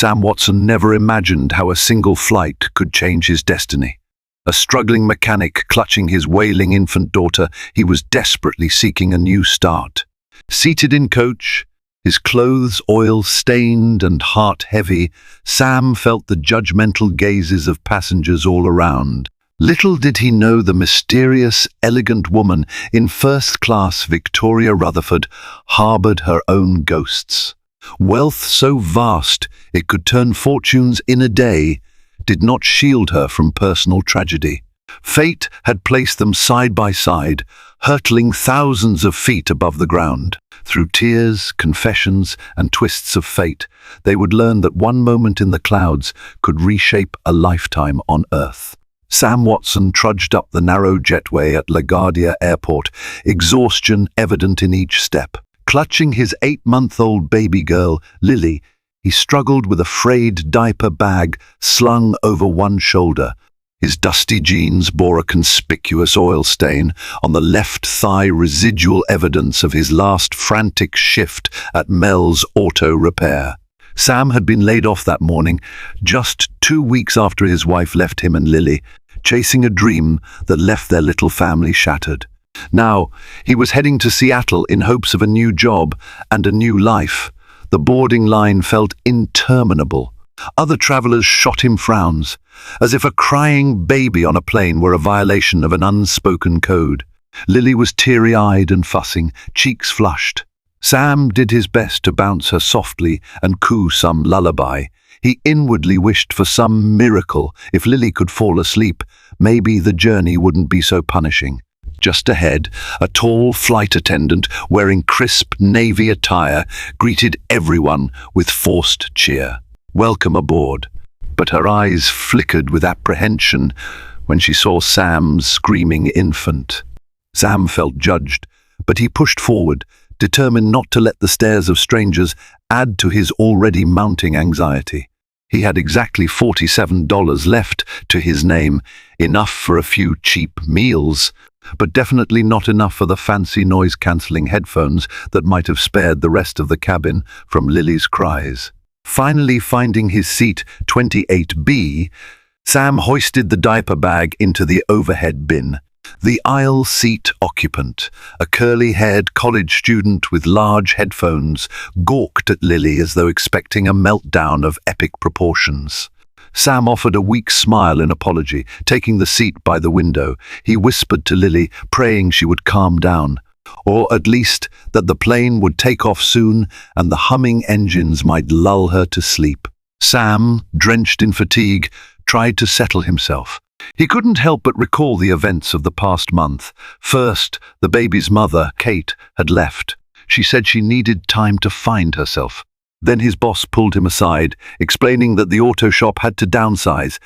Sam Watson never imagined how a single flight could change his destiny. A struggling mechanic clutching his wailing infant daughter, he was desperately seeking a new start. Seated in coach, his clothes oil-stained and heart-heavy, Sam felt the judgmental gazes of passengers all around. Little did he know the mysterious, elegant woman in first-class Victoria Rutherford harbored her own ghosts. Wealth so vast it could turn fortunes in a day did not shield her from personal tragedy. Fate had placed them side by side, hurtling thousands of feet above the ground. Through tears, confessions, and twists of fate, they would learn that one moment in the clouds could reshape a lifetime on Earth. Sam Watson trudged up the narrow jetway at LaGuardia Airport, exhaustion evident in each step. Clutching his 8-month-old baby girl, Lily, he struggled with a frayed diaper bag slung over one shoulder. His dusty jeans bore a conspicuous oil stain on the left thigh, residual evidence of his last frantic shift at Mel's Auto Repair. Sam had been laid off that morning, just 2 weeks after his wife left him and Lily, chasing a dream that left their little family shattered. Now, he was heading to Seattle in hopes of a new job and a new life. The boarding line felt interminable. Other travelers shot him frowns, as if a crying baby on a plane were a violation of an unspoken code. Lily was teary-eyed and fussing, cheeks flushed. Sam did his best to bounce her softly and coo some lullaby. He inwardly wished for some miracle. If Lily could fall asleep, maybe the journey wouldn't be so punishing. Just ahead, a tall flight attendant wearing crisp navy attire greeted everyone with forced cheer. Welcome aboard. But her eyes flickered with apprehension when she saw Sam's screaming infant. Sam felt judged, but he pushed forward, determined not to let the stares of strangers add to his already mounting anxiety. He had exactly $47 left to his name, enough for a few cheap meals, but definitely not enough for the fancy noise-cancelling headphones that might have spared the rest of the cabin from Lily's cries. Finally finding his seat 28B, Sam hoisted the diaper bag into the overhead bin. The aisle seat occupant, a curly-haired college student with large headphones, gawked at Lily as though expecting a meltdown of epic proportions. Sam offered a weak smile in apology, taking the seat by the window. He whispered to Lily, praying she would calm down, or at least that the plane would take off soon and the humming engines might lull her to sleep. Sam, drenched in fatigue, tried to settle himself. He couldn't help but recall the events of the past month. First, the baby's mother, Kate, had left. She said she needed time to find herself. Then his boss pulled him aside, explaining that the auto shop had to downsize.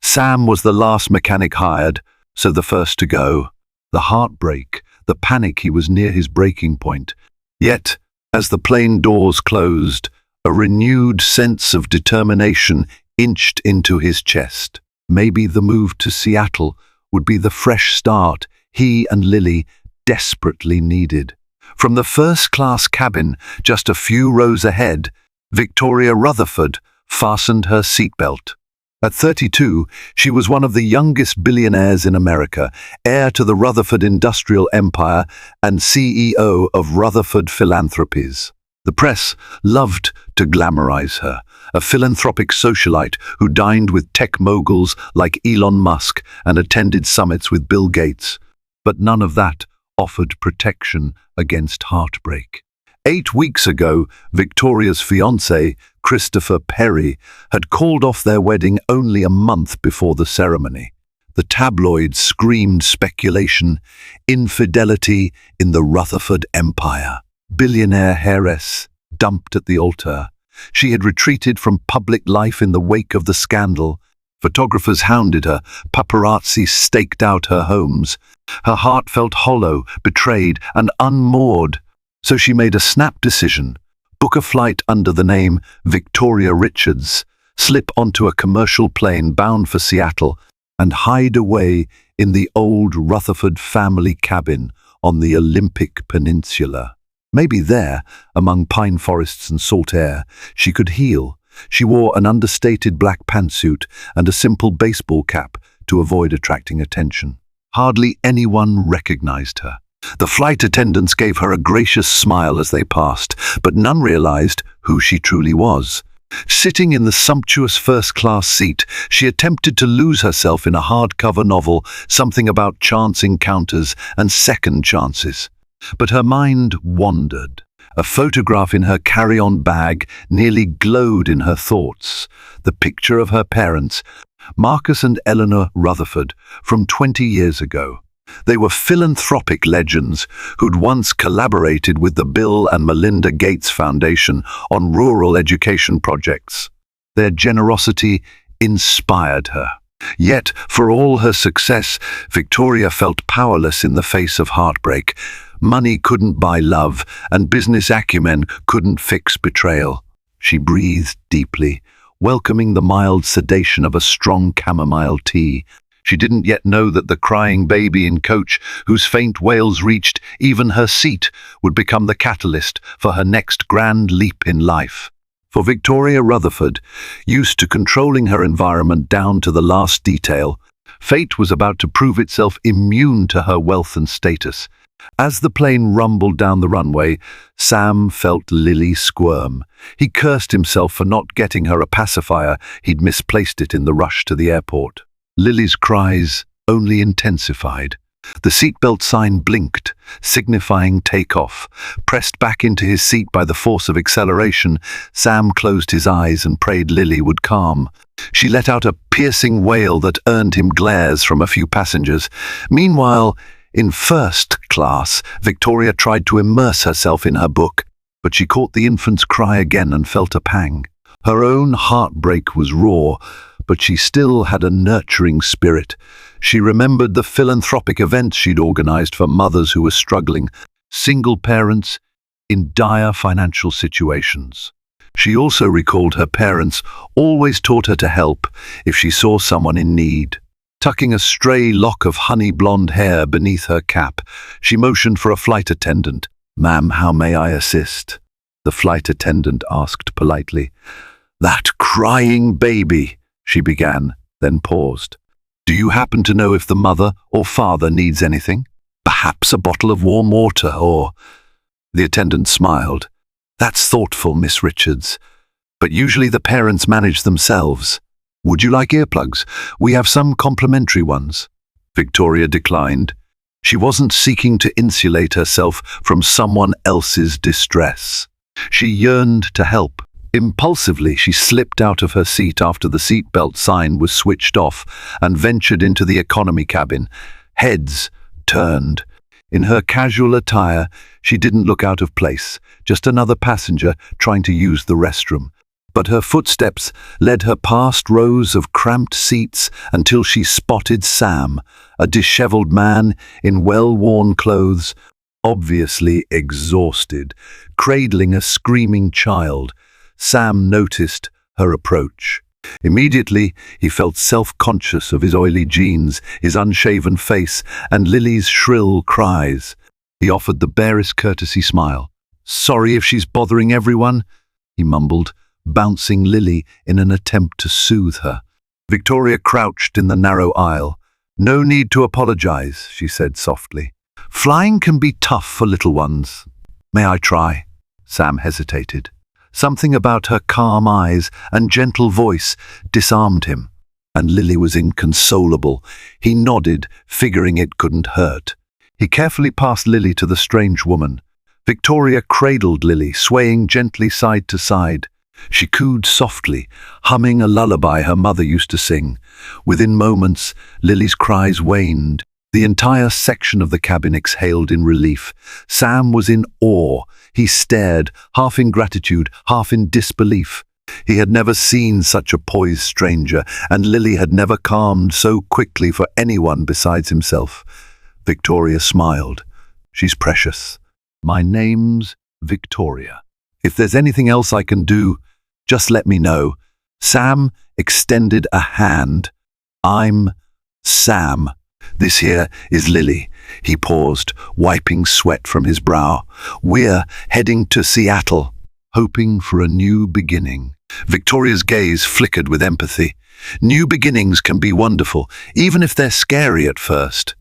Sam was the last mechanic hired, so the first to go. The heartbreak, the panic, he was near his breaking point. Yet, as the plane doors closed, a renewed sense of determination inched into his chest. Maybe the move to Seattle would be the fresh start he and Lily desperately needed. From the first-class cabin, just a few rows ahead, Victoria Rutherford fastened her seatbelt. At 32, she was one of the youngest billionaires in America, heir to the Rutherford industrial empire and CEO of Rutherford Philanthropies. The press loved to glamorize her, a philanthropic socialite who dined with tech moguls like Elon Musk and attended summits with Bill Gates. But none of that offered protection against heartbreak. 8 weeks ago, Victoria's fiancé, Christopher Perry, had called off their wedding only a month before the ceremony. The tabloids screamed speculation, infidelity in the Rutherford empire. Billionaire heiress dumped at the altar. She had retreated from public life in the wake of the scandal. Photographers hounded her, paparazzi staked out her homes. Her heart felt hollow, betrayed, and unmoored. So she made a snap decision: book a flight under the name Victoria Richards, slip onto a commercial plane bound for Seattle, and hide away in the old Rutherford family cabin on the Olympic Peninsula. Maybe there, among pine forests and salt air, she could heal, She wore an understated black pantsuit and a simple baseball cap to avoid attracting attention. Hardly anyone recognized her. The flight attendants gave her a gracious smile as they passed, but none realized who she truly was. Sitting in the sumptuous first-class seat, she attempted to lose herself in a hardcover novel, something about chance encounters and second chances. But her mind wandered. A photograph in her carry-on bag nearly glowed in her thoughts. The picture of her parents, Marcus and Eleanor Rutherford, from 20 years ago. They were philanthropic legends who'd once collaborated with the Bill and Melinda Gates Foundation on rural education projects. Their generosity inspired her. Yet, for all her success, Victoria felt powerless in the face of heartbreak. Money couldn't buy love, and business acumen couldn't fix betrayal. She breathed deeply, welcoming the mild sedation of a strong chamomile tea. She didn't yet know that the crying baby in coach, whose faint wails reached even her seat, would become the catalyst for her next grand leap in life. For Victoria Rutherford, used to controlling her environment down to the last detail, fate was about to prove itself immune to her wealth and status. As the plane rumbled down the runway, Sam felt Lily squirm. He cursed himself for not getting her a pacifier. He'd misplaced it in the rush to the airport. Lily's cries only intensified. The seatbelt sign blinked, signifying takeoff. Pressed back into his seat by the force of acceleration, Sam closed his eyes and prayed Lily would calm. She let out a piercing wail that earned him glares from a few passengers. Meanwhile, in first class, Victoria tried to immerse herself in her book, but she caught the infant's cry again and felt a pang. Her own heartbreak was raw, but she still had a nurturing spirit. She remembered the philanthropic events she'd organized for mothers who were struggling, single parents in dire financial situations. She also recalled her parents always taught her to help if she saw someone in need. Tucking a stray lock of honey blonde hair beneath her cap, she motioned for a flight attendant. "Ma'am, how may I assist?" The flight attendant asked politely. "That crying baby," she began, then paused. "Do you happen to know if the mother or father needs anything? Perhaps a bottle of warm water or—" The attendant smiled. "That's thoughtful, Miss Richards. But usually the parents manage themselves. Would you like earplugs? We have some complimentary ones." Victoria declined. She wasn't seeking to insulate herself from someone else's distress. She yearned to help. Impulsively, she slipped out of her seat after the seatbelt sign was switched off and ventured into the economy cabin. Heads turned. In her casual attire, she didn't look out of place, just another passenger trying to use the restroom. But her footsteps led her past rows of cramped seats until she spotted Sam, a disheveled man in well-worn clothes, obviously exhausted, cradling a screaming child. Sam noticed her approach. Immediately, he felt self-conscious of his oily jeans, his unshaven face, and Lily's shrill cries. He offered the barest courtesy smile. "Sorry if she's bothering everyone," he mumbled, bouncing Lily in an attempt to soothe her. Victoria crouched in the narrow aisle. "No need to apologize," she said softly. "Flying can be tough for little ones." "May I try?" Sam hesitated. Something about her calm eyes and gentle voice disarmed him, and Lily was inconsolable. He nodded, figuring it couldn't hurt. He carefully passed Lily to the strange woman. Victoria cradled Lily, swaying gently side to side. She cooed softly, humming a lullaby her mother used to sing. Within moments, Lily's cries waned. The entire section of the cabin exhaled in relief. Sam was in awe. He stared, half in gratitude, half in disbelief. He had never seen such a poised stranger, and Lily had never calmed so quickly for anyone besides himself. Victoria smiled. "She's precious. My name's Victoria. If there's anything else I can do, just let me know." Sam extended a hand. "I'm Sam. This here is Lily." He paused, wiping sweat from his brow. "We're heading to Seattle, hoping for a new beginning." Victoria's gaze flickered with empathy. New beginnings can be wonderful, even if they're scary at first.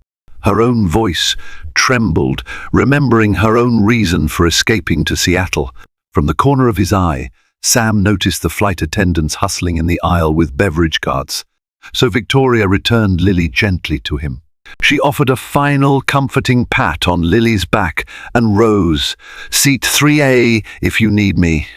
Her own voice trembled, remembering her own reason for escaping to Seattle. From the corner of his eye, Sam noticed the flight attendants hustling in the aisle with beverage carts. So Victoria returned Lily gently to him. She offered a final comforting pat on Lily's back and rose. "Seat 3A if you need me."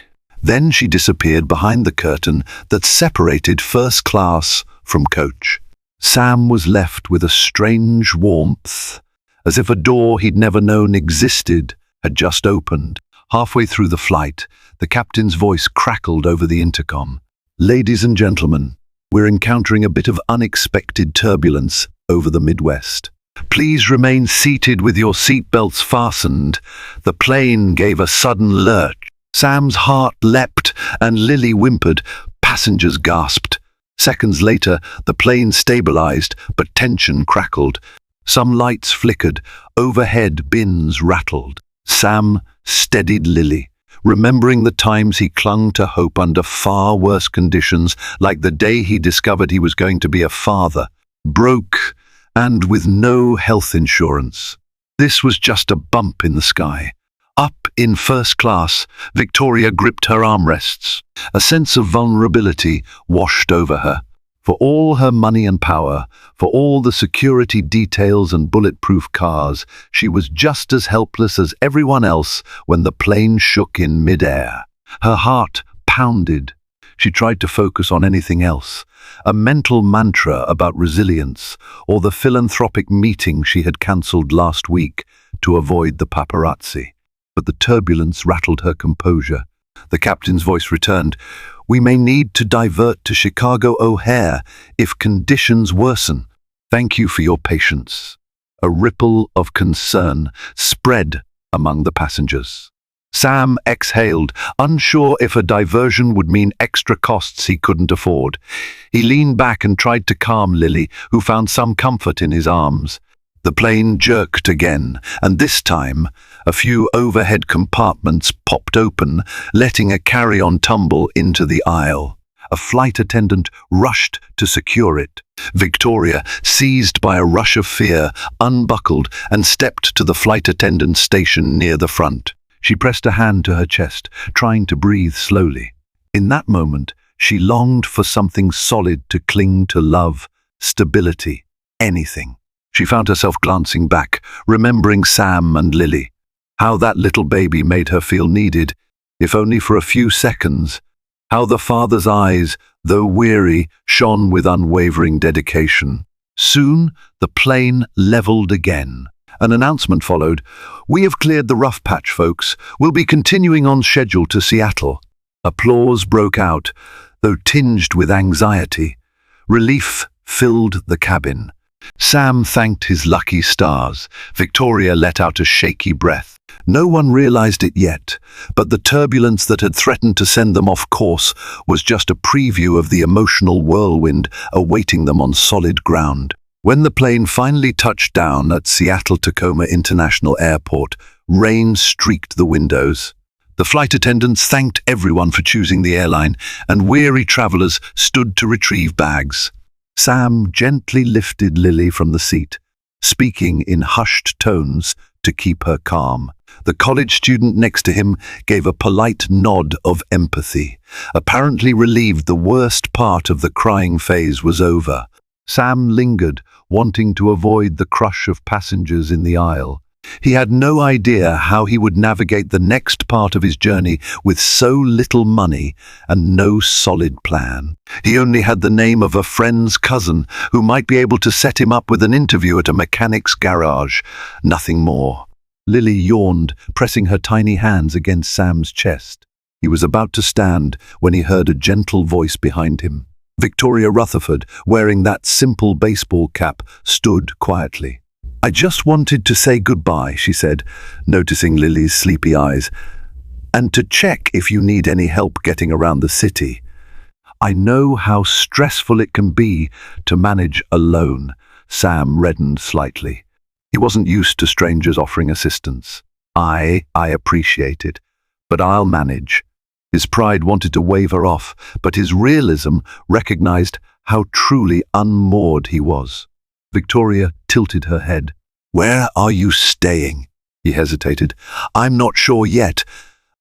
Then she disappeared behind the curtain that separated first class from coach. Sam was left with a strange warmth, as if a door he'd never known existed had just opened. Halfway through the flight, the captain's voice crackled over the intercom. "Ladies and gentlemen, we're encountering a bit of unexpected turbulence over the Midwest. Please remain seated with your seatbelts fastened." The plane gave a sudden lurch. Sam's heart leapt and Lily whimpered. Passengers gasped. Seconds later, the plane stabilized, but tension crackled. Some lights flickered. Overhead bins rattled. Sam steadied Lily, remembering the times he clung to hope under far worse conditions, like the day he discovered he was going to be a father, broke and with no health insurance. This was just a bump in the sky. Up in first class, Victoria gripped her armrests. A sense of vulnerability washed over her. For all her money and power, for all the security details and bulletproof cars, she was just as helpless as everyone else when the plane shook in midair. Her heart pounded. She tried to focus on anything else, a mental mantra about resilience, or the philanthropic meeting she had cancelled last week to avoid the paparazzi. But the turbulence rattled her composure. The captain's voice returned. "We may need to divert to Chicago O'Hare if conditions worsen. Thank you for your patience." A ripple of concern spread among the passengers. Sam exhaled, unsure if a diversion would mean extra costs he couldn't afford. He leaned back and tried to calm Lily, who found some comfort in his arms. The plane jerked again, and this time, a few overhead compartments popped open, letting a carry-on tumble into the aisle. A flight attendant rushed to secure it. Victoria, seized by a rush of fear, unbuckled and stepped to the flight attendant's station near the front. She pressed a hand to her chest, trying to breathe slowly. In that moment, she longed for something solid to cling to: love, stability, anything. She found herself glancing back, remembering Sam and Lily. How that little baby made her feel needed, if only for a few seconds. How the father's eyes, though weary, shone with unwavering dedication. Soon, the plane leveled again. An announcement followed. "We have cleared the rough patch, folks. We'll be continuing on schedule to Seattle." Applause broke out, though tinged with anxiety. Relief filled the cabin. Sam thanked his lucky stars. Victoria let out a shaky breath. No one realized it yet, but the turbulence that had threatened to send them off course was just a preview of the emotional whirlwind awaiting them on solid ground. When the plane finally touched down at Seattle-Tacoma International Airport, rain streaked the windows. The flight attendants thanked everyone for choosing the airline, and weary travelers stood to retrieve bags. Sam gently lifted Lily from the seat, speaking in hushed tones to keep her calm. The college student next to him gave a polite nod of empathy, apparently relieved the worst part of the crying phase was over. Sam lingered, wanting to avoid the crush of passengers in the aisle. He had no idea how he would navigate the next part of his journey with so little money and no solid plan. He only had the name of a friend's cousin who might be able to set him up with an interview at a mechanic's garage. Nothing more. Lily yawned, pressing her tiny hands against Sam's chest. He was about to stand when he heard a gentle voice behind him. Victoria Rutherford, wearing that simple baseball cap, stood quietly. "I just wanted to say goodbye," she said, noticing Lily's sleepy eyes, "and to check if you need any help getting around the city. I know how stressful it can be to manage alone." Sam reddened slightly. He wasn't used to strangers offering assistance. I appreciate it, but I'll manage. His pride wanted to wave her off, but his realism recognized how truly unmoored he was. Victoria tilted her head. "Where are you staying?" He hesitated. "I'm not sure yet.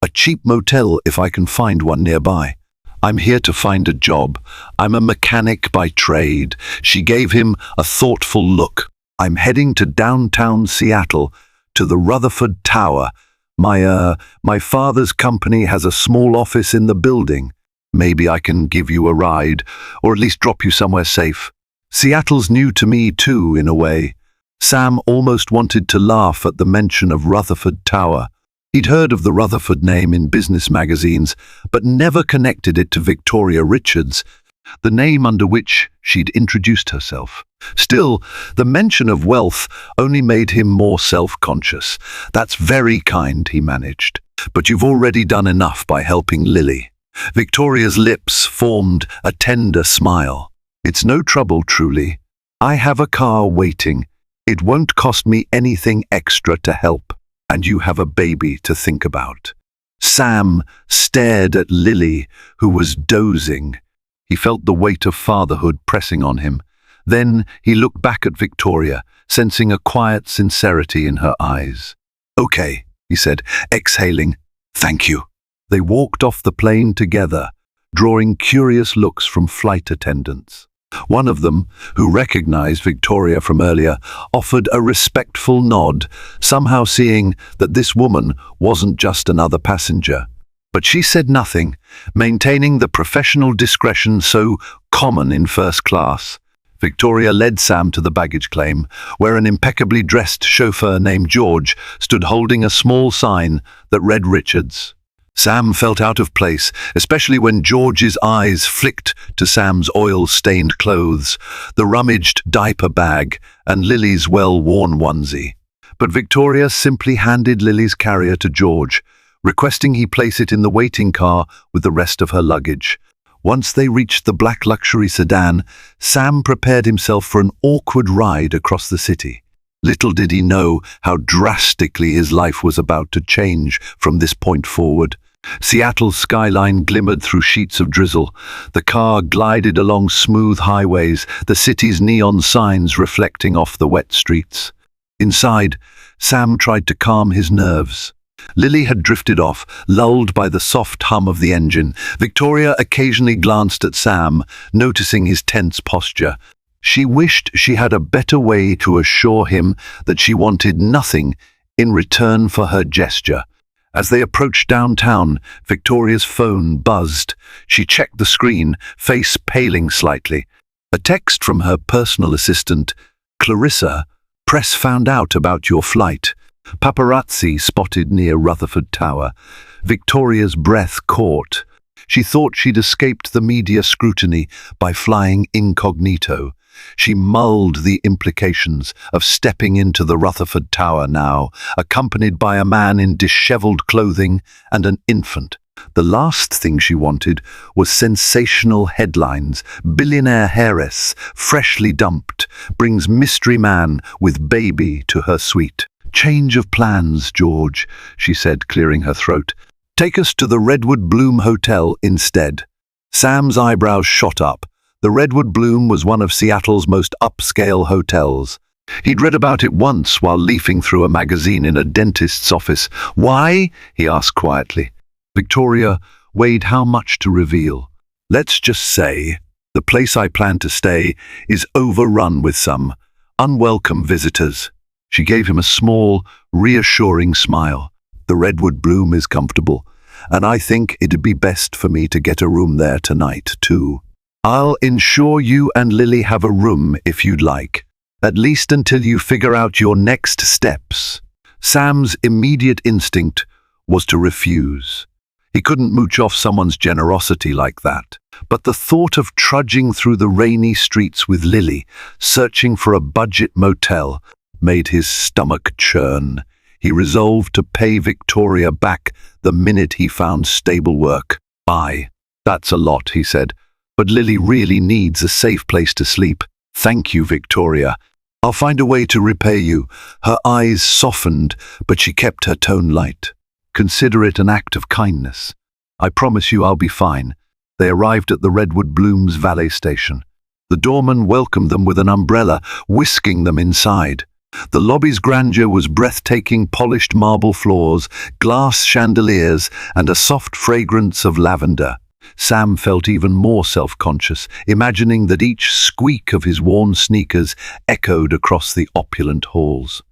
A cheap motel if I can find one nearby. I'm here to find a job. I'm a mechanic by trade." She gave him a thoughtful look. "I'm heading to downtown Seattle, to the Rutherford Tower. My father's company has a small office in the building. Maybe I can give you a ride, or at least drop you somewhere safe. Seattle's new to me too, in a way." Sam almost wanted to laugh at the mention of Rutherford Tower. He'd heard of the Rutherford name in business magazines, but never connected it to Victoria Richards, the name under which she'd introduced herself. Still, the mention of wealth only made him more self-conscious. "That's very kind," he managed. "But you've already done enough by helping Lily." Victoria's lips formed a tender smile. "It's no trouble, truly. I have a car waiting. It won't cost me anything extra to help. And you have a baby to think about." Sam stared at Lily, who was dozing. He felt the weight of fatherhood pressing on him. Then he looked back at Victoria, sensing a quiet sincerity in her eyes. "Okay," he said, exhaling. "Thank you." They walked off the plane together, drawing curious looks from flight attendants. One of them, who recognized Victoria from earlier, offered a respectful nod, somehow seeing that this woman wasn't just another passenger. But she said nothing, maintaining the professional discretion so common in first class. Victoria led Sam to the baggage claim, where an impeccably dressed chauffeur named George stood holding a small sign that read Richards. Sam felt out of place, especially when George's eyes flicked to Sam's oil-stained clothes, the rummaged diaper bag, and Lily's well-worn onesie. But Victoria simply handed Lily's carrier to George, requesting he place it in the waiting car with the rest of her luggage. Once they reached the black luxury sedan, Sam prepared himself for an awkward ride across the city. Little did he know how drastically his life was about to change from this point forward. Seattle's skyline glimmered through sheets of drizzle. The car glided along smooth highways, the city's neon signs reflecting off the wet streets. Inside, Sam tried to calm his nerves. Lily had drifted off, lulled by the soft hum of the engine. Victoria occasionally glanced at Sam, noticing his tense posture. She wished she had a better way to assure him that she wanted nothing in return for her gesture. As they approached downtown, Victoria's phone buzzed. She checked the screen, face paling slightly. A text from her personal assistant. "Clarissa, press found out about your flight. Paparazzi spotted near Rutherford Tower." Victoria's breath caught. She thought she'd escaped the media scrutiny by flying incognito. She mulled the implications of stepping into the Rutherford Tower now, accompanied by a man in disheveled clothing and an infant. The last thing she wanted was sensational headlines. "Billionaire heiress, freshly dumped, brings mystery man with baby to her suite." "Change of plans, George," she said, clearing her throat. "Take us to the Redwood Bloom Hotel instead." Sam's eyebrows shot up. The Redwood Bloom was one of Seattle's most upscale hotels. He'd read about it once while leafing through a magazine in a dentist's office. "Why?" he asked quietly. Victoria weighed how much to reveal. "Let's just say the place I plan to stay is overrun with some unwelcome visitors." She gave him a small, reassuring smile. "The Redwood Bloom is comfortable, and I think it'd be best for me to get a room there tonight, too. I'll ensure you and Lily have a room if you'd like, at least until you figure out your next steps." Sam's immediate instinct was to refuse. He couldn't mooch off someone's generosity like that. But the thought of trudging through the rainy streets with Lily, searching for a budget motel, made his stomach churn. He resolved to pay Victoria back the minute he found stable work. "Bye. That's a lot," he said. "But Lily really needs a safe place to sleep." "Thank you, Victoria. I'll find a way to repay you." Her eyes softened, but she kept her tone light. "Consider it an act of kindness." I promise you I'll be fine." They arrived at the Redwood Blooms valet station. The doorman welcomed them with an umbrella, whisking them inside. The lobby's grandeur was breathtaking: polished marble floors, glass chandeliers, and a soft fragrance of lavender. Sam felt even more self-conscious, imagining that each squeak of his worn sneakers echoed across the opulent halls.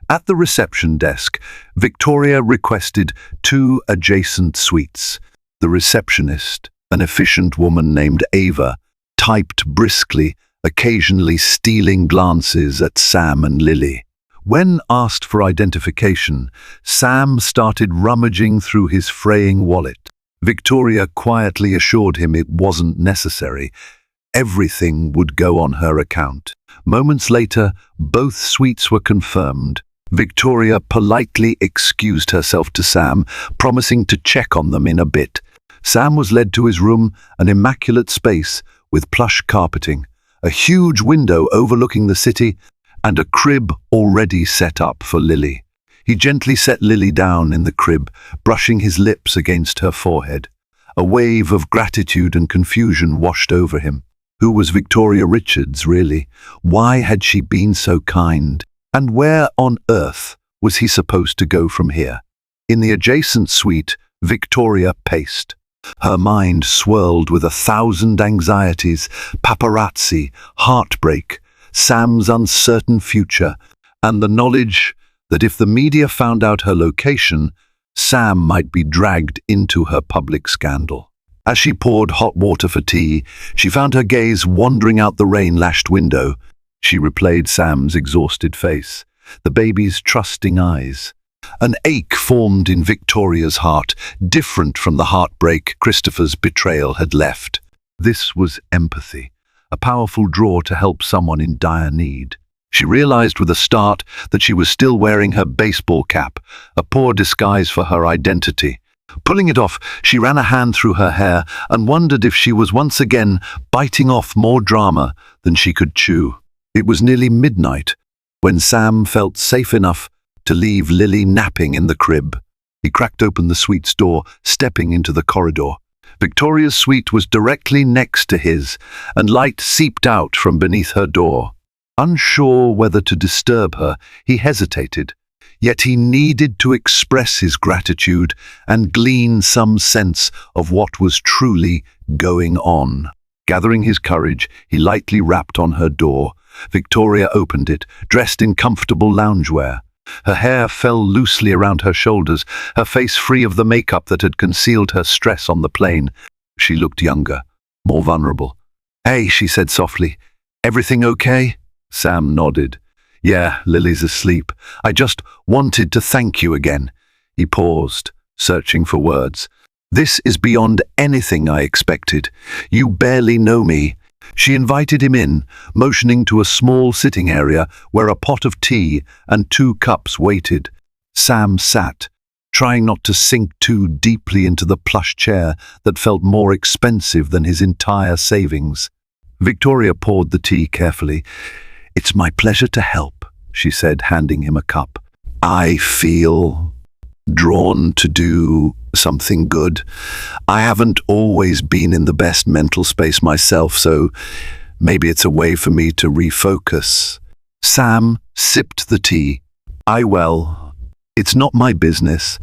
At the reception desk, Victoria requested 2 adjacent suites. The receptionist, an efficient woman named Ava, typed briskly, occasionally stealing glances at Sam and Lily. When asked for identification, Sam started rummaging through his fraying wallet. Victoria quietly assured him it wasn't necessary. Everything would go on her account. Moments later, both suites were confirmed. Victoria politely excused herself to Sam, promising to check on them in a bit. Sam was led to his room, an immaculate space with plush carpeting, a huge window overlooking the city, and a crib already set up for Lily. He gently set Lily down in the crib, brushing his lips against her forehead. A wave of gratitude and confusion washed over him. Who was Victoria Richards, really? Why had she been so kind? And where on earth was he supposed to go from here? In the adjacent suite, Victoria paced. Her mind swirled with 1,000 anxieties: paparazzi, heartbreak, Sam's uncertain future, and the knowledge that if the media found out her location, Sam might be dragged into her public scandal. As she poured hot water for tea, she found her gaze wandering out the rain-lashed window. She replayed Sam's exhausted face, the baby's trusting eyes. An ache formed in Victoria's heart, different from the heartbreak Christopher's betrayal had left. This was empathy, a powerful draw to help someone in dire need. She realized with a start that she was still wearing her baseball cap, a poor disguise for her identity. Pulling it off, she ran a hand through her hair and wondered if she was once again biting off more drama than she could chew. It was nearly midnight when Sam felt safe enough to leave Lily napping in the crib. He cracked open the suite's door, stepping into the corridor. Victoria's suite was directly next to his, and light seeped out from beneath her door. Unsure whether to disturb her, he hesitated. Yet he needed to express his gratitude and glean some sense of what was truly going on. Gathering his courage, he lightly rapped on her door. Victoria opened it, dressed in comfortable loungewear. Her hair fell loosely around her shoulders, her face free of the makeup that had concealed her stress on the plane. She looked younger, more vulnerable. "Hey," she said softly. "Everything okay?" Sam nodded. "Yeah, Lily's asleep. I just wanted to thank you again." He paused, searching for words. "This is beyond anything I expected. You barely know me." She invited him in, motioning to a small sitting area where a pot of tea and 2 cups waited. Sam sat, trying not to sink too deeply into the plush chair that felt more expensive than his entire savings. Victoria poured the tea carefully. "It's my pleasure to help," she said, handing him a cup. "I feel drawn to do something good. I haven't always been in the best mental space myself, so maybe it's a way for me to refocus." Sam sipped the tea. Well, it's not my business,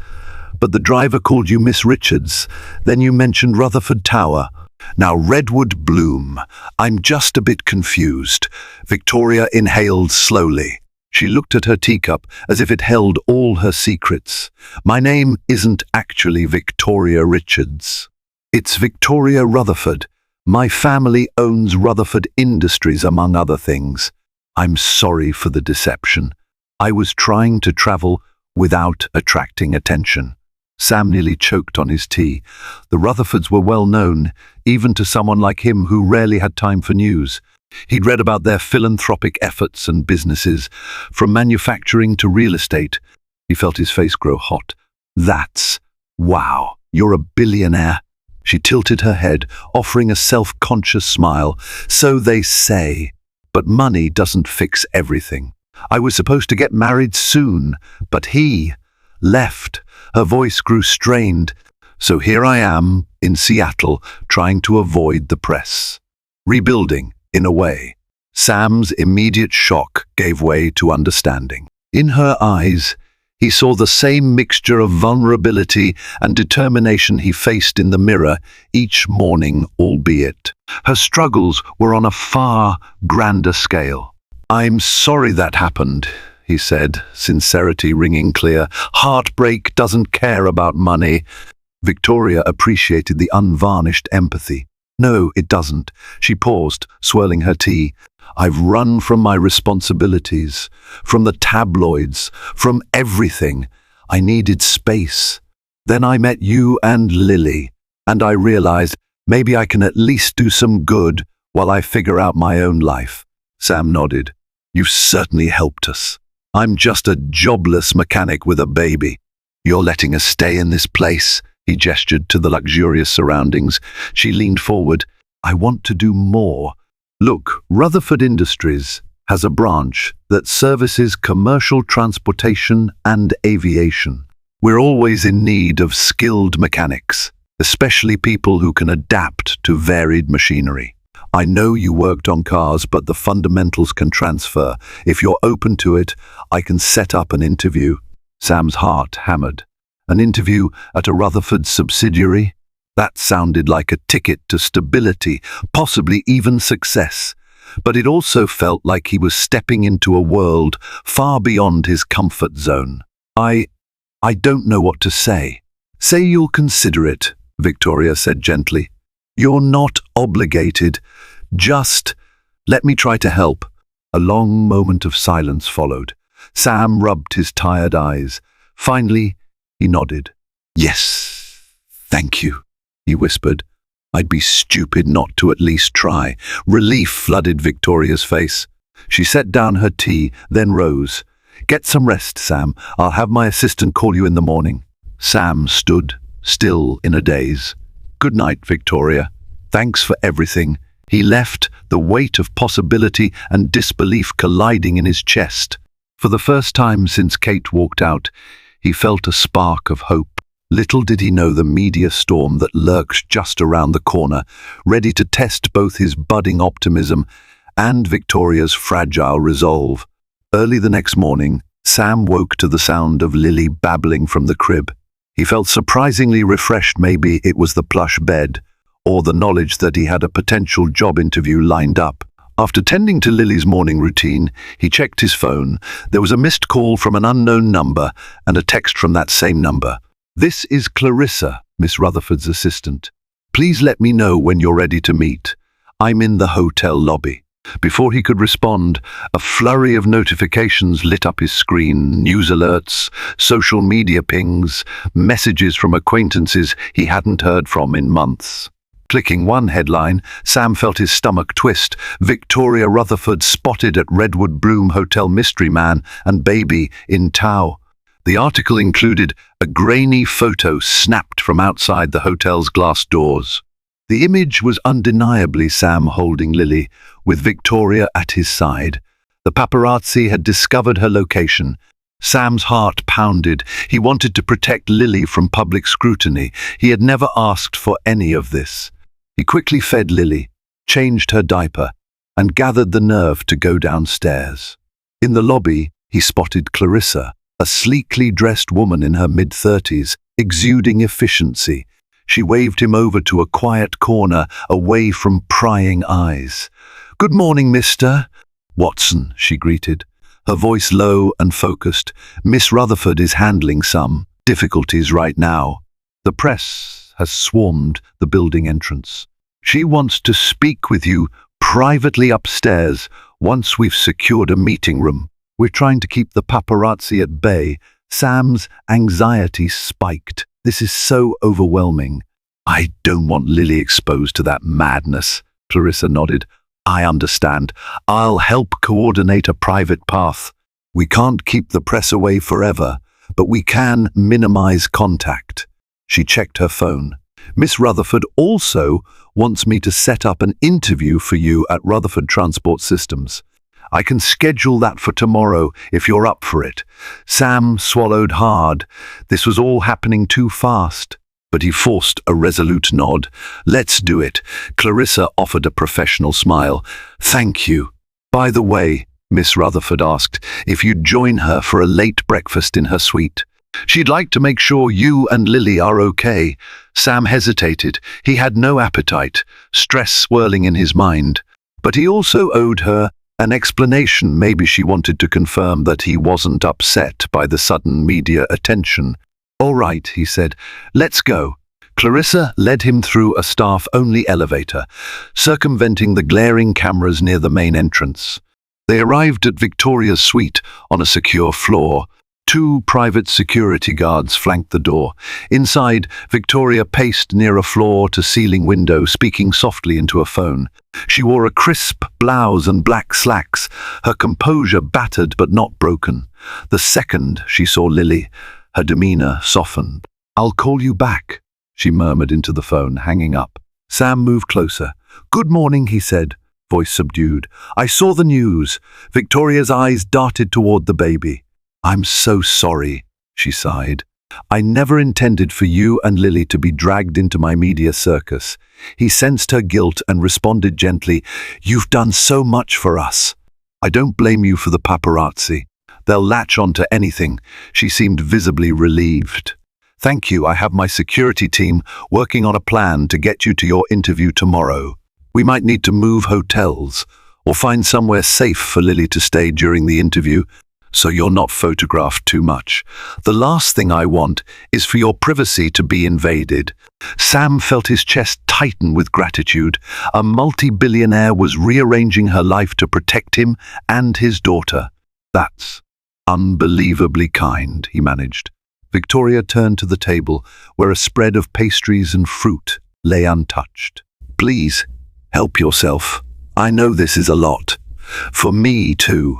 but the driver called you Miss Richards. Then you mentioned Rutherford Tower. Now Redwood Bloom. I'm just a bit confused." Victoria inhaled slowly. She looked at her teacup as if it held all her secrets. "My name isn't actually Victoria Richards. It's Victoria Rutherford. My family owns Rutherford Industries, among other things. I'm sorry for the deception. I was trying to travel without attracting attention." Sam nearly choked on his tea. The Rutherfords were well known, even to someone like him who rarely had time for news. He'd read about their philanthropic efforts and businesses, from manufacturing to real estate. He felt his face grow hot. Wow, you're a billionaire." She tilted her head, offering a self-conscious smile. "So they say. But money doesn't fix everything. I was supposed to get married soon, but he left." Her voice grew strained. So here I am, in Seattle, trying to avoid the press. Rebuilding, in a way. Sam's immediate shock gave way to understanding. In her eyes, he saw the same mixture of vulnerability and determination he faced in the mirror each morning, albeit her struggles were on a far grander scale. "I'm sorry that happened," he said, sincerity ringing clear. "Heartbreak doesn't care about money." Victoria appreciated the unvarnished empathy. "No, it doesn't." She paused, swirling her tea. "I've run from my responsibilities, from the tabloids, from everything. I needed space. Then I met you and Lily, and I realized maybe I can at least do some good while I figure out my own life." Sam nodded. "You've certainly helped us. I'm just a jobless mechanic with a baby. You're letting us stay in this place?" He gestured to the luxurious surroundings. She leaned forward. "I want to do more. Look, Rutherford Industries has a branch that services commercial transportation and aviation. We're always in need of skilled mechanics, especially people who can adapt to varied machinery. I know you worked on cars, but the fundamentals can transfer. If you're open to it, I can set up an interview." Sam's heart hammered. An interview at a Rutherford subsidiary? That sounded like a ticket to stability, possibly even success. But it also felt like he was stepping into a world far beyond his comfort zone. I don't know what to say." "Say you'll consider it," Victoria said gently. "You're not obligated. Just let me try to help." A long moment of silence followed. Sam rubbed his tired eyes. Finally, he nodded. "Yes, thank you," he whispered. "I'd be stupid not to at least try." Relief flooded Victoria's face. She set down her tea, then rose. "Get some rest, Sam. I'll have my assistant call you in the morning." Sam stood, still in a daze. "Good night, Victoria. Thanks for everything." He left, the weight of possibility and disbelief colliding in his chest. For the first time since Kate walked out, he felt a spark of hope. Little did he know the media storm that lurks just around the corner, ready to test both his budding optimism and Victoria's fragile resolve. Early the next morning, Sam woke to the sound of Lily babbling from the crib. He felt surprisingly refreshed. Maybe it was the plush bed, or the knowledge that he had a potential job interview lined up. After tending to Lily's morning routine, he checked his phone. There was a missed call from an unknown number and a text from that same number. "This is Clarissa, Miss Rutherford's assistant. Please let me know when you're ready to meet. I'm in the hotel lobby." Before he could respond, a flurry of notifications lit up his screen. News alerts, social media pings, messages from acquaintances he hadn't heard from in months. Clicking one headline, Sam felt his stomach twist. "Victoria Rutherford spotted at Redwood Bloom Hotel, mystery man and baby in tow." The article included a grainy photo snapped from outside the hotel's glass doors. The image was undeniably Sam holding Lily, with Victoria at his side. The paparazzi had discovered her location. Sam's heart pounded. He wanted to protect Lily from public scrutiny. He had never asked for any of this. He quickly fed Lily, changed her diaper, and gathered the nerve to go downstairs. In the lobby, he spotted Clarissa, a sleekly dressed woman in her mid-30s, exuding efficiency. She waved him over to a quiet corner, away from prying eyes. "Good morning, Mr. Watson," she greeted, her voice low and focused. "Miss Rutherford is handling some difficulties right now. The press has swarmed the building entrance. She wants to speak with you privately upstairs once we've secured a meeting room. We're trying to keep the paparazzi at bay." Sam's anxiety spiked. "This is so overwhelming." "I don't want Lily exposed to that madness," Clarissa nodded. "I understand. I'll help coordinate a private path. We can't keep the press away forever, but we can minimize contact." She checked her phone. "Miss Rutherford also wants me to set up an interview for you at Rutherford Transport Systems. I can schedule that for tomorrow if you're up for it." Sam swallowed hard. This was all happening too fast. but he forced a resolute nod. "Let's do it." Clarissa offered a professional smile. "Thank you. By the way," Miss Rutherford asked, "if you'd join her for a late breakfast in her suite. She'd like to make sure you and Lily are okay." Sam hesitated. He had no appetite, stress swirling in his mind. But he also owed her an explanation. Maybe she wanted to confirm that he wasn't upset by the sudden media attention. "All right," he said. "Let's go." Clarissa led him through a staff-only elevator, circumventing the glaring cameras near the main entrance. They arrived at Victoria's suite on a secure floor. 2 private security guards flanked the door. Inside, Victoria paced near a floor-to-ceiling window, speaking softly into a phone. She wore a crisp blouse and black slacks, her composure battered but not broken. The second she saw Lily, her demeanor softened. "I'll call you back," she murmured into the phone, hanging up. Sam moved closer. "Good morning," he said, voice subdued. "I saw the news." Victoria's eyes darted toward the baby. "I'm so sorry," she sighed. "I never intended for you and Lily to be dragged into my media circus." He sensed her guilt and responded gently, "You've done so much for us. I don't blame you for the paparazzi. They'll latch onto anything." She seemed visibly relieved. "Thank you. I have my security team working on a plan to get you to your interview tomorrow. We might need to move hotels or find somewhere safe for Lily to stay during the interview, so you're not photographed too much. The last thing I want is for your privacy to be invaded." Sam felt his chest tighten with gratitude. A multi-billionaire was rearranging her life to protect him and his daughter. "That's unbelievably kind," he managed. Victoria turned to the table, where a spread of pastries and fruit lay untouched. "Please, help yourself. I know this is a lot. For me, too.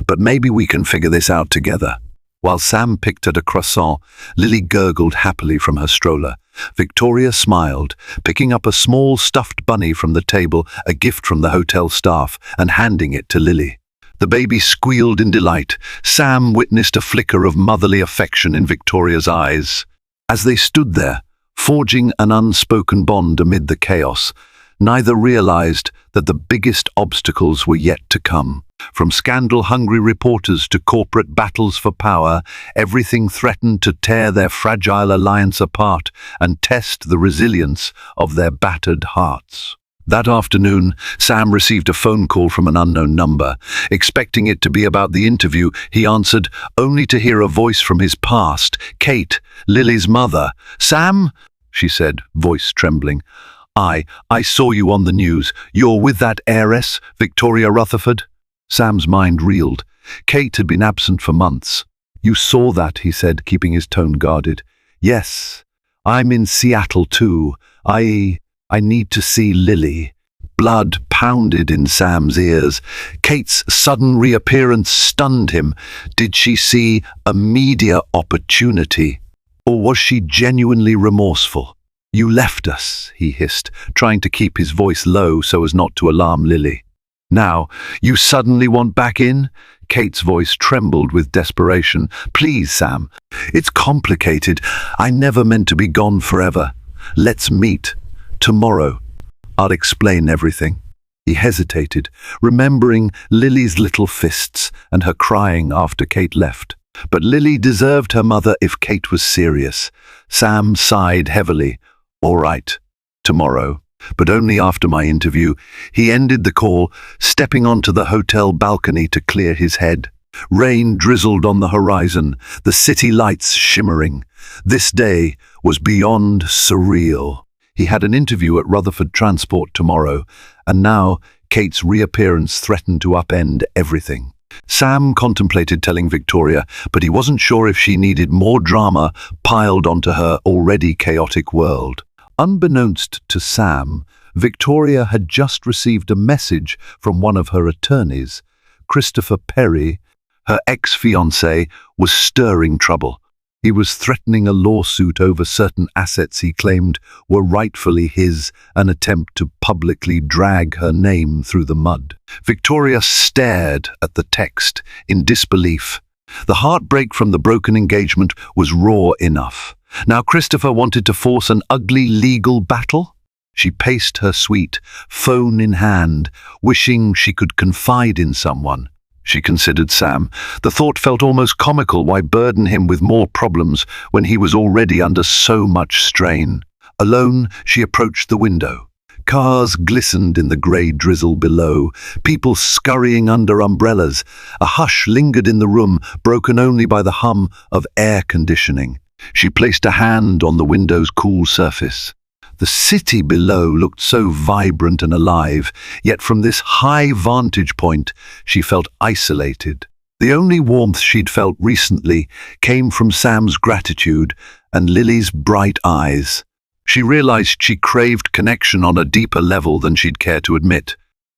But maybe we can figure this out together." While Sam picked at a croissant, Lily gurgled happily from her stroller. Victoria smiled, picking up a small stuffed bunny from the table, a gift from the hotel staff, and handing it to Lily. The baby squealed in delight. Sam witnessed a flicker of motherly affection in Victoria's eyes. As they stood there, forging an unspoken bond amid the chaos, neither realized that the biggest obstacles were yet to come. From scandal-hungry reporters to corporate battles for power, everything threatened to tear their fragile alliance apart and test the resilience of their battered hearts. That afternoon, Sam received a phone call from an unknown number. Expecting it to be about the interview, he answered, only to hear a voice from his past. "Kate, Lily's mother." "Sam?" she said, voice trembling. I saw you on the news. You're with that heiress, Victoria Rutherford?" Sam's mind reeled. Kate had been absent for months. "You saw that," he said, keeping his tone guarded. "Yes, I'm in Seattle too. I need to see Lily." Blood pounded in Sam's ears. Kate's sudden reappearance stunned him. Did she see a media opportunity? Or was she genuinely remorseful? "You left us," he hissed, trying to keep his voice low so as not to alarm Lily. "Now, you suddenly want back in?" Kate's voice trembled with desperation. "Please, Sam. It's complicated. I never meant to be gone forever. Let's meet. Tomorrow. I'll explain everything." He hesitated, remembering Lily's little fists and her crying after Kate left. But Lily deserved her mother if Kate was serious. Sam sighed heavily. "All right, tomorrow, but only after my interview." He ended the call, stepping onto the hotel balcony to clear his head. Rain drizzled on the horizon, the city lights shimmering. This day was beyond surreal. He had an interview at Rutherford Transport tomorrow, and now Kate's reappearance threatened to upend everything. Sam contemplated telling Victoria, but he wasn't sure if she needed more drama piled onto her already chaotic world. Unbeknownst to Sam, Victoria had just received a message from one of her attorneys. Christopher Perry, her ex-fiancé, was stirring trouble. He was threatening a lawsuit over certain assets he claimed were rightfully his, an attempt to publicly drag her name through the mud. Victoria stared at the text in disbelief. The heartbreak from the broken engagement was raw enough. Now Christopher wanted to force an ugly legal battle? She paced her suite, phone in hand, wishing she could confide in someone. She considered Sam. The thought felt almost comical. Why burden him with more problems when he was already under so much strain? Alone, she approached the window. Cars glistened in the grey drizzle below, people scurrying under umbrellas. A hush lingered in the room, broken only by the hum of air conditioning. She placed a hand on the window's cool surface. The city below looked so vibrant and alive, yet from this high vantage point, she felt isolated. The only warmth she'd felt recently came from Sam's gratitude and Lily's bright eyes. She realized she craved connection on a deeper level than she'd care to admit.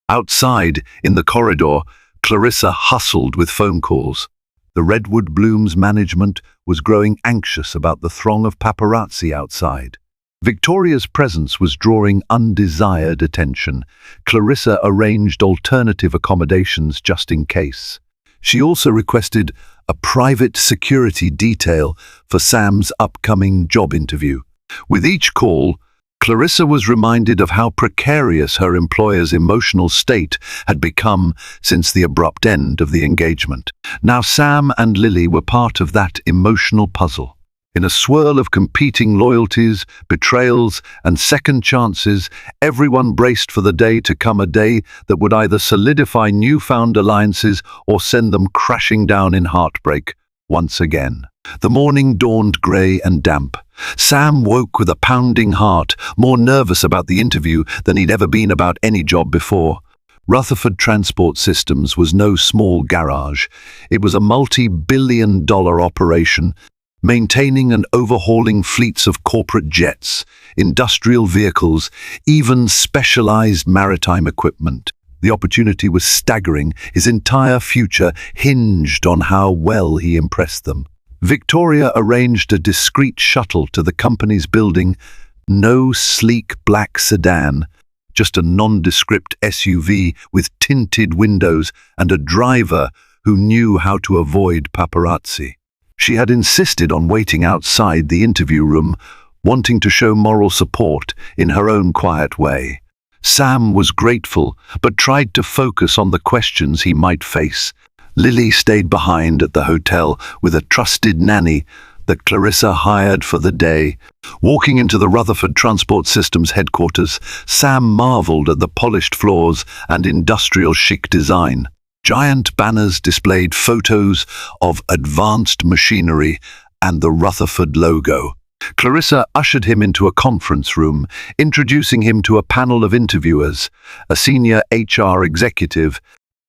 Outside, in the corridor, Clarissa hustled with phone calls. The Redwood Blooms management was growing anxious about the throng of paparazzi outside. Victoria's presence was drawing undesired attention. Clarissa arranged alternative accommodations just in case. She also requested a private security detail for Sam's upcoming job interview. With each call, Clarissa was reminded of how precarious her employer's emotional state had become since the abrupt end of the engagement. Now Sam and Lily were part of that emotional puzzle. In a swirl of competing loyalties, betrayals, and second chances, everyone braced for the day to come, a day that would either solidify newfound alliances or send them crashing down in heartbreak once again. The morning dawned grey and damp. Sam woke with a pounding heart, more nervous about the interview than he'd ever been about any job before. Rutherford Transport Systems was no small garage. It was a multi-billion-dollar operation, maintaining and overhauling fleets of corporate jets, industrial vehicles, even specialized maritime equipment. The opportunity was staggering. His entire future hinged on how well he impressed them. Victoria arranged a discreet shuttle to the company's building. No sleek black sedan, just a nondescript SUV with tinted windows and a driver who knew how to avoid paparazzi. She had insisted on waiting outside the interview room, wanting to show moral support in her own quiet way. Sam was grateful, but tried to focus on the questions he might face. Lily stayed behind at the hotel with a trusted nanny that Clarissa hired for the day. Walking into the Rutherford Transport Systems headquarters, Sam marveled at the polished floors and industrial chic design. Giant banners displayed photos of advanced machinery and the Rutherford logo. Clarissa ushered him into a conference room, introducing him to a panel of interviewers, a senior HR executive,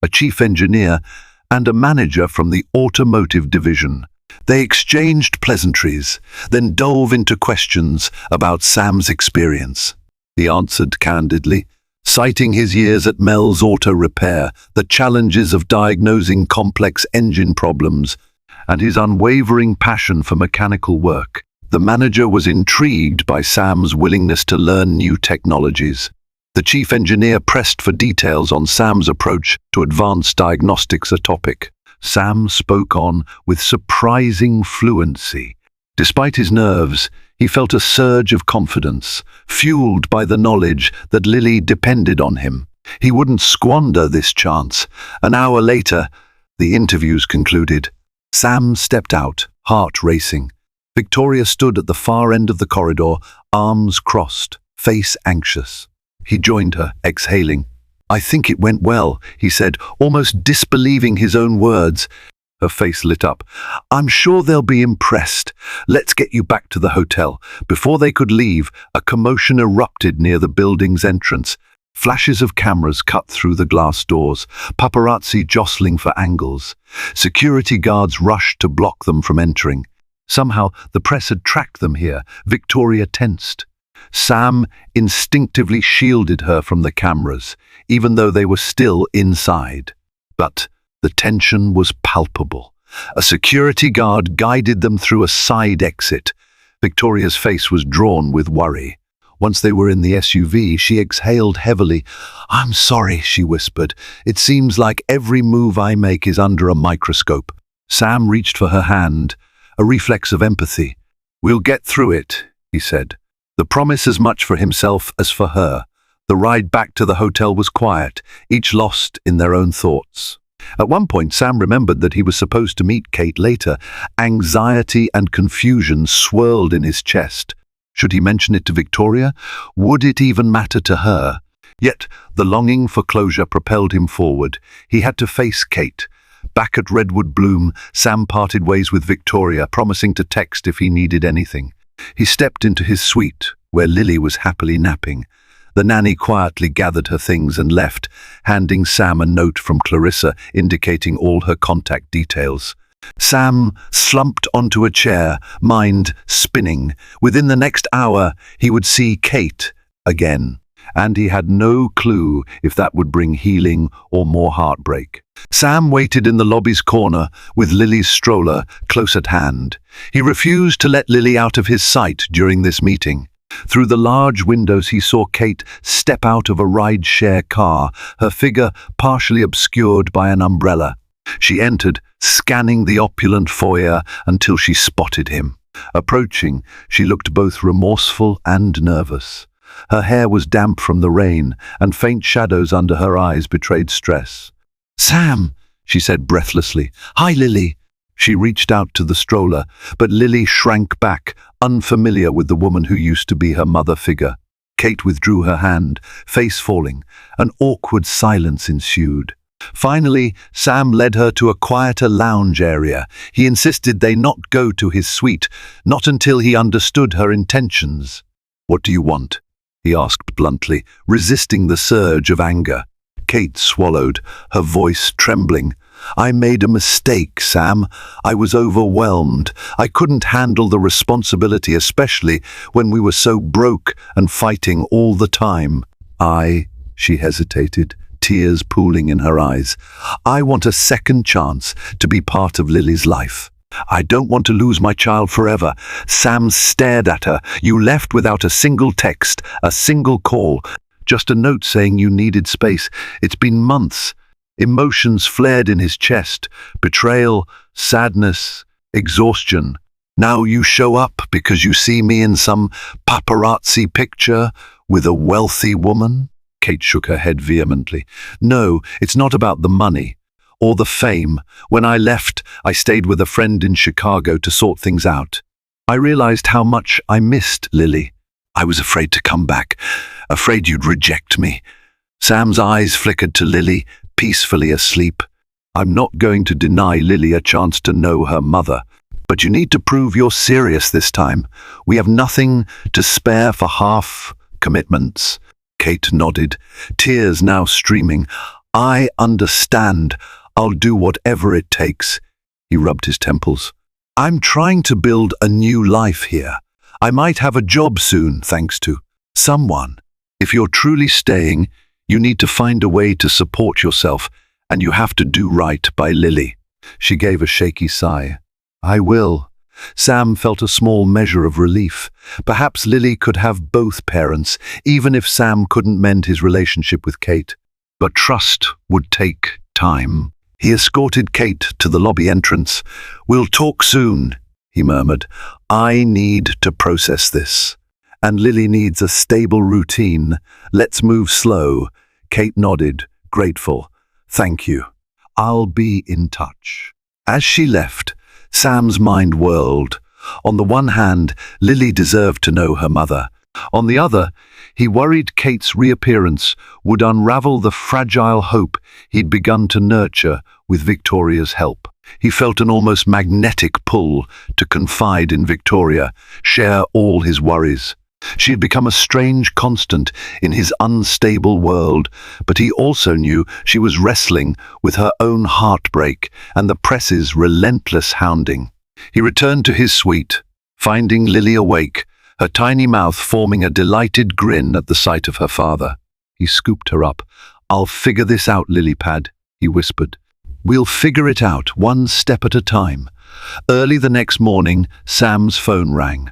a chief engineer, and a manager from the automotive division. They exchanged pleasantries, then dove into questions about Sam's experience. He answered candidly, citing his years at Mel's Auto Repair, the challenges of diagnosing complex engine problems, and his unwavering passion for mechanical work. The manager was intrigued by Sam's willingness to learn new technologies. The chief engineer pressed for details on Sam's approach to advanced diagnostics, a topic Sam spoke on with surprising fluency. Despite his nerves, he felt a surge of confidence, fueled by the knowledge that Lily depended on him. He wouldn't squander this chance. An hour later, the interviews concluded. Sam stepped out, heart racing. Victoria stood at the far end of the corridor, arms crossed, face anxious. He joined her, exhaling. "I think it went well," he said, almost disbelieving his own words. Her face lit up. "I'm sure they'll be impressed. Let's get you back to the hotel." Before they could leave, a commotion erupted near the building's entrance. Flashes of cameras cut through the glass doors, paparazzi jostling for angles. Security guards rushed to block them from entering. Somehow, the press had tracked them here. Victoria tensed. Sam instinctively shielded her from the cameras, even though they were still inside. But the tension was palpable. A security guard guided them through a side exit. Victoria's face was drawn with worry. Once they were in the SUV, she exhaled heavily. "I'm sorry," she whispered. "It seems like every move I make is under a microscope." Sam reached for her hand, a reflex of empathy. "We'll get through it," he said. The promise as much for himself as for her. The ride back to the hotel was quiet, each lost in their own thoughts. At one point, Sam remembered that he was supposed to meet Kate later. Anxiety and confusion swirled in his chest. Should he mention it to Victoria? Would it even matter to her? Yet the longing for closure propelled him forward. He had to face Kate. Back at Redwood Bloom, Sam parted ways with Victoria, promising to text if he needed anything. He stepped into his suite, where Lily was happily napping. The nanny quietly gathered her things and left, handing Sam a note from Clarissa indicating all her contact details. Sam slumped onto a chair, mind spinning. Within the next hour, he would see Kate again, and he had no clue if that would bring healing or more heartbreak. Sam waited in the lobby's corner with Lily's stroller close at hand. He refused to let Lily out of his sight during this meeting. Through the large windows he saw Kate step out of a ride-share car, her figure partially obscured by an umbrella. She entered, scanning the opulent foyer until she spotted him. Approaching, she looked both remorseful and nervous. Her hair was damp from the rain, and faint shadows under her eyes betrayed stress. "Sam," she said breathlessly. "Hi, Lily." She reached out to the stroller, but Lily shrank back, unfamiliar with the woman who used to be her mother figure. Kate withdrew her hand, face falling. An awkward silence ensued. Finally, Sam led her to a quieter lounge area. He insisted they not go to his suite, not until he understood her intentions. "What do you want?" he asked bluntly, resisting the surge of anger. Kate swallowed, her voice trembling. "I made a mistake, Sam. I was overwhelmed. I couldn't handle the responsibility, especially when we were so broke and fighting all the time. She hesitated, tears pooling in her eyes. "I want a second chance to be part of Lily's life. I don't want to lose my child forever." Sam stared at her. "You left without a single text, a single call, just a note saying you needed space. It's been months." Emotions flared in his chest, betrayal, sadness, exhaustion. "Now you show up because you see me in some paparazzi picture with a wealthy woman?" Kate shook her head vehemently. "No, it's not about the money or the fame. When I left, I stayed with a friend in Chicago to sort things out. I realized how much I missed Lily. I was afraid to come back, afraid you'd reject me." Sam's eyes flickered to Lily, peacefully asleep. "I'm not going to deny Lily a chance to know her mother, but you need to prove you're serious this time. We have nothing to spare for half commitments." Kate nodded, tears now streaming. "I understand. I'll do whatever it takes." He rubbed his temples. "I'm trying to build a new life here. I might have a job soon, thanks to someone. If you're truly staying, you need to find a way to support yourself, and you have to do right by Lily." She gave a shaky sigh. "I will." Sam felt a small measure of relief. Perhaps Lily could have both parents, even if Sam couldn't mend his relationship with Kate. But trust would take time. He escorted Kate to the lobby entrance. "We'll talk soon," he murmured. "I need to process this. And Lily needs a stable routine. Let's move slow." Kate nodded, grateful. "Thank you. I'll be in touch." As she left, Sam's mind whirled. On the one hand, Lily deserved to know her mother. On the other, he worried Kate's reappearance would unravel the fragile hope he'd begun to nurture with Victoria's help. He felt an almost magnetic pull to confide in Victoria, share all his worries. She had become a strange constant in his unstable world, but he also knew she was wrestling with her own heartbreak and the press's relentless hounding. He returned to his suite, finding Lily awake, her tiny mouth forming a delighted grin at the sight of her father. He scooped her up. "I'll figure this out, Lilypad," he whispered. "We'll figure it out, one step at a time." Early the next morning, Sam's phone rang.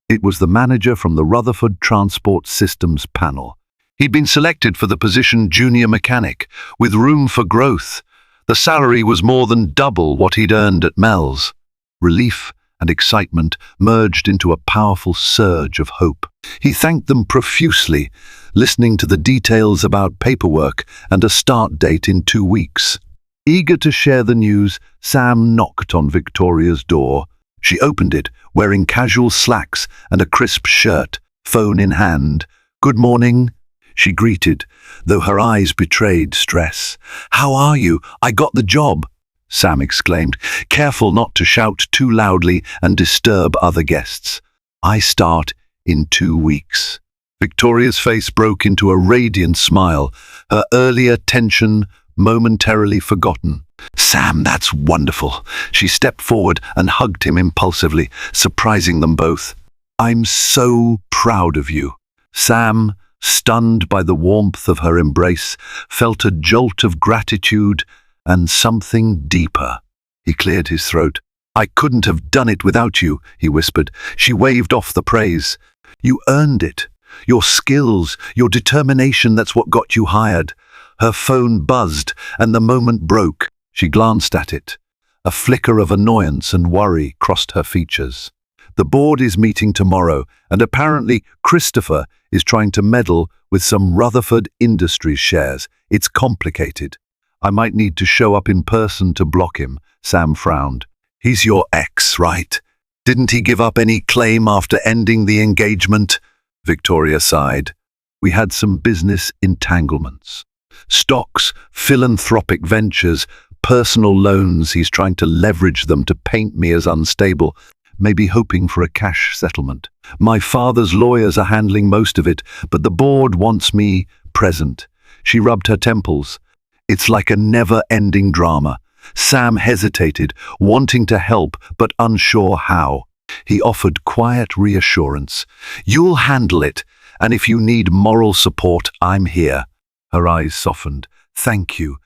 It was the manager from the Rutherford Transport Systems panel. He'd been selected for the position junior mechanic, with room for growth. The salary was more than double what he'd earned at Mel's. Relief and excitement merged into a powerful surge of hope. He thanked them profusely, listening to the details about paperwork and a start date in 2 weeks. Eager to share the news, Sam knocked on Victoria's door. She opened it, wearing casual slacks and a crisp shirt, phone in hand. "Good morning," she greeted, though her eyes betrayed stress. "How are you? I got the job," Sam exclaimed, careful not to shout too loudly and disturb other guests. "I start in 2 weeks." Victoria's face broke into a radiant smile, her earlier tension momentarily forgotten. "Sam, that's wonderful." She stepped forward and hugged him impulsively, surprising them both. "I'm so proud of you." Sam, stunned by the warmth of her embrace, felt a jolt of gratitude and something deeper. He cleared his throat. "I couldn't have done it without you," he whispered. She waved off the praise. "You earned it. Your skills, your determination, that's what got you hired." Her phone buzzed, and the moment broke. She glanced at it. A flicker of annoyance and worry crossed her features. "The board is meeting tomorrow, and apparently Christopher is trying to meddle with some Rutherford Industries shares. It's complicated. I might need to show up in person to block him." Sam frowned. "He's your ex, right? Didn't he give up any claim after ending the engagement?" Victoria sighed. "We had some business entanglements. Stocks, philanthropic ventures, personal loans. He's trying to leverage them to paint me as unstable, maybe hoping for a cash settlement. My father's lawyers are handling most of it, but the board wants me present." She rubbed her temples. "It's like a never-ending drama." Sam hesitated, wanting to help but unsure how. He offered quiet reassurance. "You'll handle it, and if you need moral support, I'm here." Her eyes softened. "Thank you.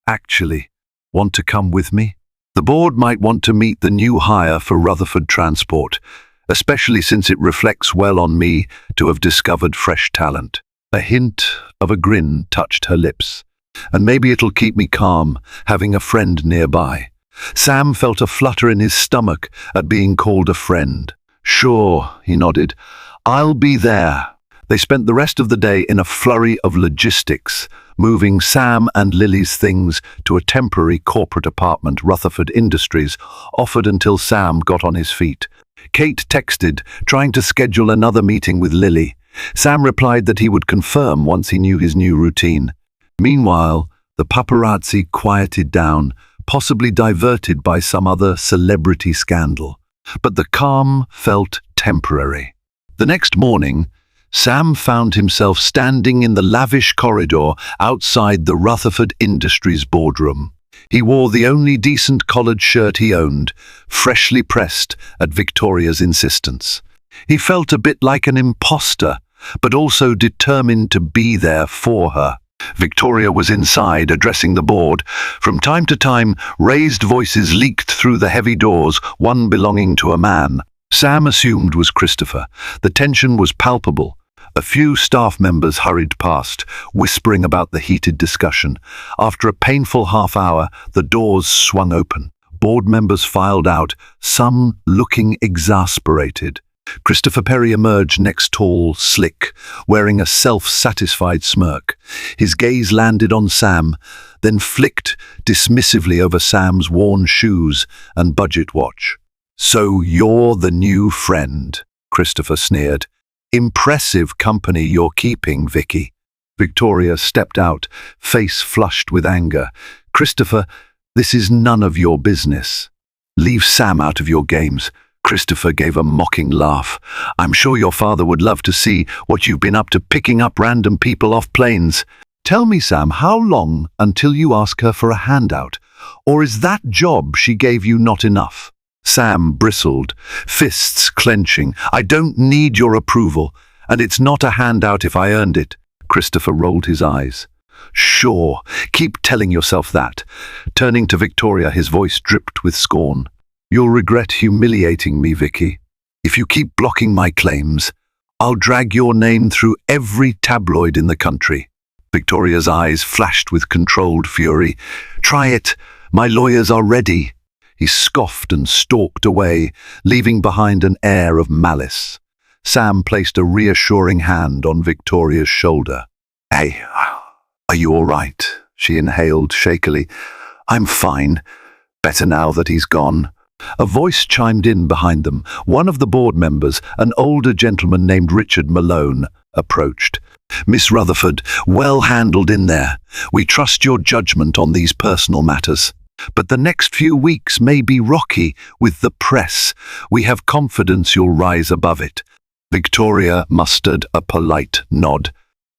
Actually, want to come with me? The board might want to meet the new hire for Rutherford Transport, especially since it reflects well on me to have discovered fresh talent." A hint of a grin touched her lips. "And maybe it'll keep me calm, having a friend nearby." Sam felt a flutter in his stomach at being called a friend. "Sure," he nodded. "I'll be there." They spent the rest of the day in a flurry of logistics, moving Sam and Lily's things to a temporary corporate apartment Rutherford Industries offered until Sam got on his feet. Kate texted, trying to schedule another meeting with Lily. Sam replied that he would confirm once he knew his new routine. Meanwhile, the paparazzi quieted down, possibly diverted by some other celebrity scandal. But the calm felt temporary. The next morning, Sam found himself standing in the lavish corridor outside the Rutherford Industries boardroom. He wore the only decent collared shirt he owned, freshly pressed at Victoria's insistence. He felt a bit like an imposter, but also determined to be there for her. Victoria was inside, addressing the board. From time to time, raised voices leaked through the heavy doors, one belonging to a man Sam assumed was Christopher. The tension was palpable. A few staff members hurried past, whispering about the heated discussion. After a painful half hour, the doors swung open. Board members filed out, some looking exasperated. Christopher Perry emerged next tall, slick, wearing a self-satisfied smirk. His gaze landed on Sam, then flicked dismissively over Sam's worn shoes and budget watch. "So you're the new friend," Christopher sneered. "Impressive company you're keeping, Vicky." Victoria stepped out, face flushed with anger. "Christopher, this is none of your business. Leave Sam out of your games." Christopher gave a mocking laugh. "I'm sure your father would love to see what you've been up to, picking up random people off planes. Tell me, Sam, how long until you ask her for a handout? Or is that job she gave you not enough?" Sam bristled, fists clenching. "I don't need your approval, and it's not a handout if I earned it." Christopher rolled his eyes. "Sure, keep telling yourself that." Turning to Victoria, his voice dripped with scorn. "You'll regret humiliating me, Vicky. If you keep blocking my claims, I'll drag your name through every tabloid in the country." Victoria's eyes flashed with controlled fury. "Try it. My lawyers are ready." He scoffed and stalked away, leaving behind an air of malice. Sam placed a reassuring hand on Victoria's shoulder. "Hey, are you all right?" she inhaled shakily. "I'm fine. Better now that he's gone." A voice chimed in behind them. One of the board members, an older gentleman named Richard Malone, approached. "Miss Rutherford, well handled in there. We trust your judgment on these personal matters. But the next few weeks may be rocky with the press. We have confidence you'll rise above it." Victoria mustered a polite nod.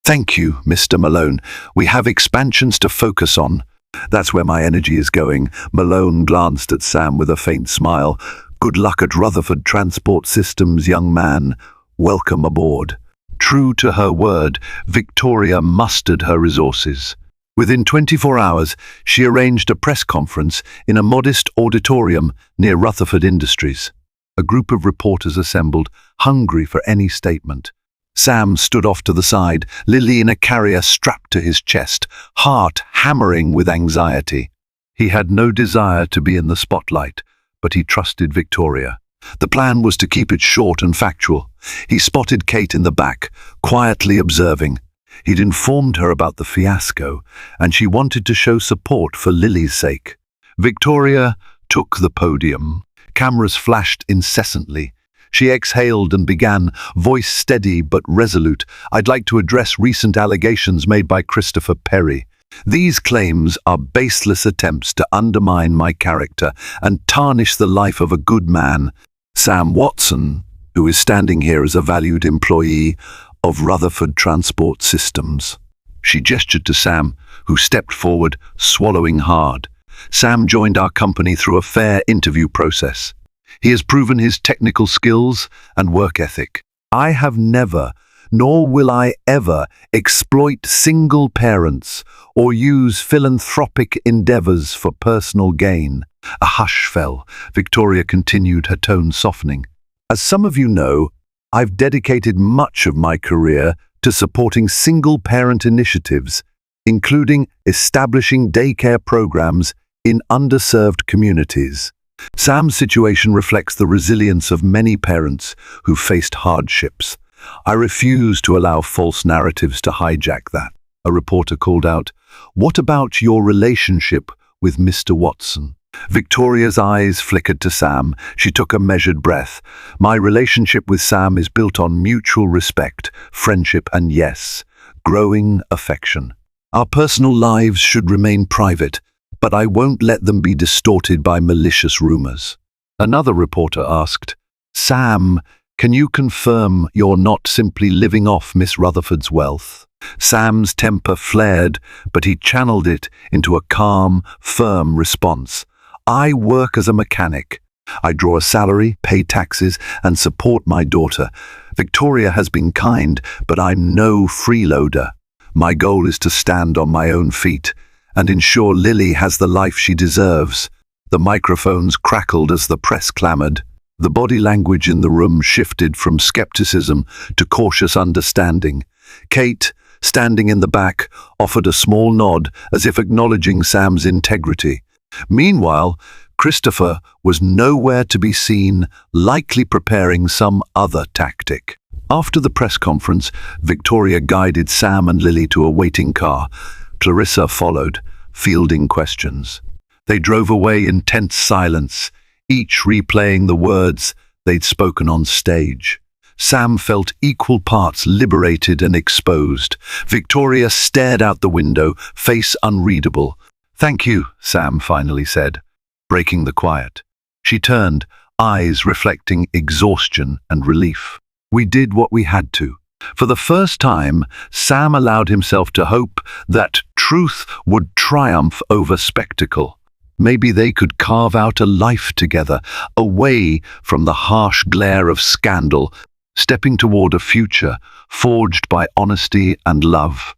"Thank you, Mr. Malone. We have expansions to focus on." "That's where my energy is going." Malone glanced at Sam with a faint smile. "Good luck at Rutherford Transport Systems, young man. Welcome aboard." True to her word, Victoria mustered her resources. Within 24 hours, she arranged a press conference in a modest auditorium near Rutherford Industries. A group of reporters assembled, hungry for any statement. Sam stood off to the side, Lily in a carrier strapped to his chest, heart hammering with anxiety. He had no desire to be in the spotlight, but he trusted Victoria. The plan was to keep it short and factual. He spotted Kate in the back, quietly observing. He'd informed her about the fiasco, and she wanted to show support for Lily's sake. Victoria took the podium. Cameras flashed incessantly. She exhaled and began, voice steady but resolute. "I'd like to address recent allegations made by Christopher Perry. These claims are baseless attempts to undermine my character and tarnish the life of a good man, Sam Watson, who is standing here as a valued employee of Rutherford Transport Systems." She gestured to Sam, who stepped forward, swallowing hard. "Sam joined our company through a fair interview process. He has proven his technical skills and work ethic. I have never, nor will I ever, exploit single parents or use philanthropic endeavors for personal gain." A hush fell. Victoria continued, her tone softening. "As some of you know, I've dedicated much of my career to supporting single-parent initiatives, including establishing daycare programs in underserved communities. Sam's situation reflects the resilience of many parents who faced hardships. I refuse to allow false narratives to hijack that." A reporter called out, "What about your relationship with Mr. Watson?" Victoria's eyes flickered to Sam. She took a measured breath. "My relationship with Sam is built on mutual respect, friendship, and yes, growing affection. Our personal lives should remain private, but I won't let them be distorted by malicious rumors." Another reporter asked, "Sam, can you confirm you're not simply living off Miss Rutherford's wealth?" Sam's temper flared, but he channeled it into a calm, firm response. "I work as a mechanic. I draw a salary, pay taxes, and support my daughter. Victoria has been kind, but I'm no freeloader. My goal is to stand on my own feet and ensure Lily has the life she deserves." The microphones crackled as the press clamored. The body language in the room shifted from skepticism to cautious understanding. Kate, standing in the back, offered a small nod as if acknowledging Sam's integrity. Meanwhile, Christopher was nowhere to be seen, likely preparing some other tactic. After the press conference, Victoria guided Sam and Lily to a waiting car. Clarissa followed, fielding questions. They drove away in tense silence, each replaying the words they'd spoken on stage. Sam felt equal parts liberated and exposed. Victoria stared out the window, face unreadable. "Thank you," Sam finally said, breaking the quiet. She turned, eyes reflecting exhaustion and relief. "We did what we had to." For the first time, Sam allowed himself to hope that truth would triumph over spectacle. Maybe they could carve out a life together, away from the harsh glare of scandal, stepping toward a future forged by honesty and love.